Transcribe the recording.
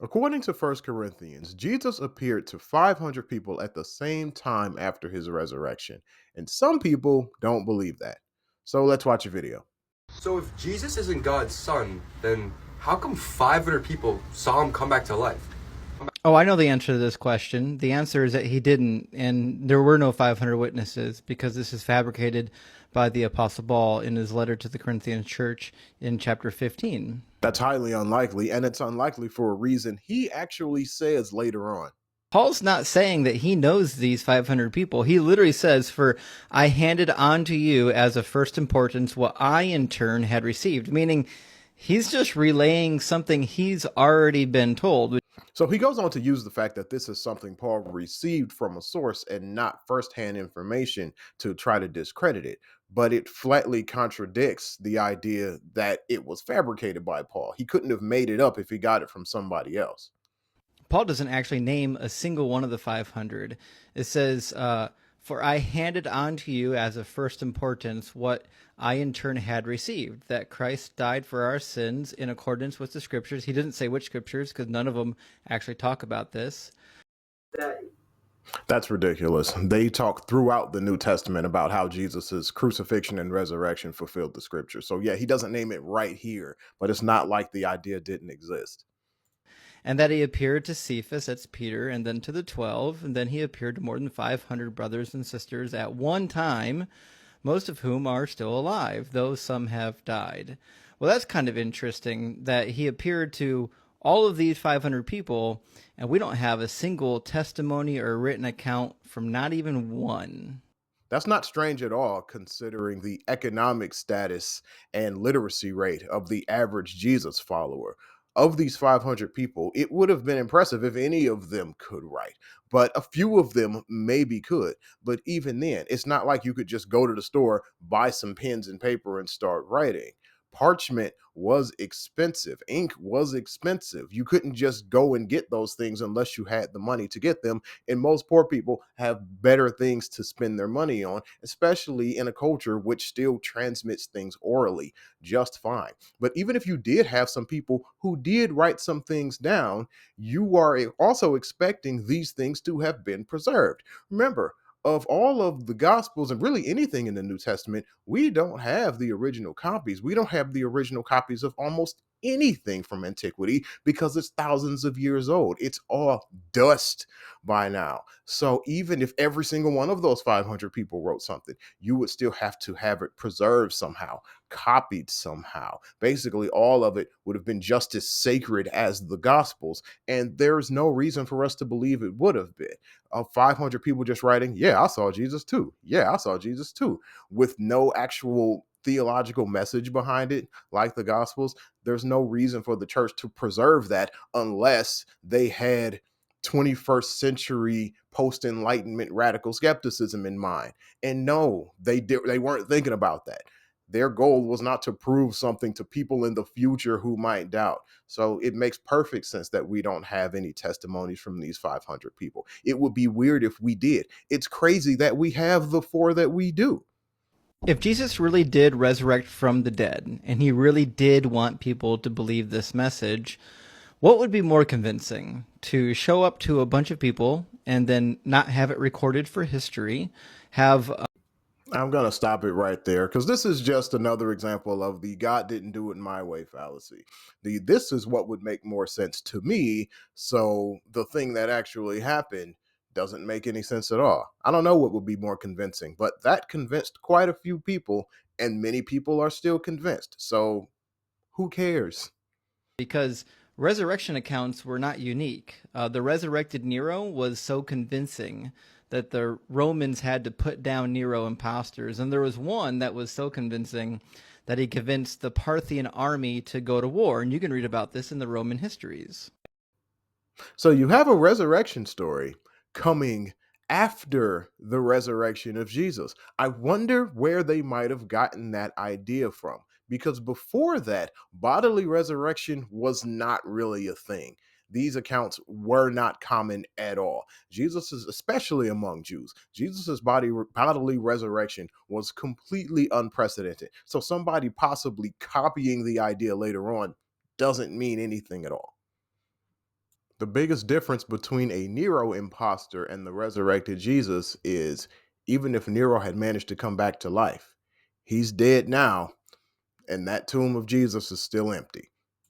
According to First Corinthians, Jesus appeared to 500 people at the same time after his resurrection, and some people don't believe that. So let's watch a video. So if Jesus isn't God's son, then how come 500 people saw him come back to life? Oh, I know the answer to this question. The answer is that he didn't, and there were no 500 witnesses because this is fabricated by the Apostle Paul in his letter to the Corinthian church in chapter 15. That's highly unlikely, and it's unlikely for a reason he actually says later on. Paul's not saying that he knows these 500 people. He literally says, "For I handed on to you as of first importance what I in turn had received," meaning he's just relaying something he's already been told. So he goes on to use the fact that this is something Paul received from a source and not firsthand information to try to discredit it. But it flatly contradicts the idea that it was fabricated by Paul. He couldn't have made it up if he got it from somebody else. Paul doesn't actually name a single one of the 500. It says, "For I handed on to you as of first importance what I in turn had received, that Christ died for our sins in accordance with the scriptures." He didn't say which scriptures because none of them actually talk about this. That's ridiculous. They talk throughout the New Testament about how Jesus' crucifixion and resurrection fulfilled the scripture. So, yeah, he doesn't name it right here, but it's not like the idea didn't exist. And that he appeared to Cephas, that's Peter, and then to the 12, and then he appeared to more than 500 brothers and sisters at one time, most of whom are still alive, though some have died. Well, that's kind of interesting that he appeared to all of these 500 people, and we don't have a single testimony or written account from not even one. That's not strange at all, considering the economic status and literacy rate of the average Jesus follower. Of these 500 people, it would have been impressive if any of them could write, but a few of them maybe could. But even then, it's not like you could just go to the store, buy some pens and paper, and start writing. Parchment was expensive, ink was expensive. You couldn't just go and get those things unless you had the money to get them, and most poor people have better things to spend their money on, especially in a culture which still transmits things orally just fine. But even if you did have some people who did write some things down, you are also expecting these things to have been preserved. Remember, of all of the gospels and really anything in the New Testament, we don't have the original copies. We don't have the original copies of almost anything from antiquity because it's thousands of years old. It's all dust by now. So even if every single one of those 500 people wrote something, you would still have to have it preserved somehow, copied somehow. Basically, all of it would have been just as sacred as the Gospels. And there's no reason for us to believe it would have been. 500 people just writing, yeah, I saw Jesus too. Yeah, I saw Jesus too, with no actual theological message behind it, like the Gospels. There's no reason for the church to preserve that unless they had 21st century post enlightenment radical skepticism in mind. And no, they weren't thinking about that. Their goal was not to prove something to people in the future who might doubt. So it makes perfect sense that we don't have any testimonies from these 500 people. It would be weird if we did. It's crazy that we have the four that we do. If Jesus really did resurrect from the dead, and he really did want people to believe this message, what would be more convincing? To show up to a bunch of people and then not have it recorded for history, have I'm going to stop it right there because this is just another example of the God didn't do it my way fallacy. This is what would make more sense to me. So the thing that actually happened doesn't make any sense at all. I don't know what would be more convincing, but that convinced quite a few people, and many people are still convinced. So who cares? because resurrection accounts were not unique. The resurrected Nero was so convincing that the Romans had to put down Nero imposters. And there was one that was so convincing that he convinced the Parthian army to go to war. And you can read about this in the Roman histories. So you have a resurrection story coming after the resurrection of Jesus. I wonder where they might have gotten that idea from, because before that, bodily resurrection was not really a thing. These accounts were not common at all. Jesus is, especially among Jews, Jesus's bodily resurrection was completely unprecedented. So somebody possibly copying the idea later on doesn't mean anything at all. The biggest difference between a Nero imposter and the resurrected Jesus is even if Nero had managed to come back to life, he's dead now, and that tomb of Jesus is still empty.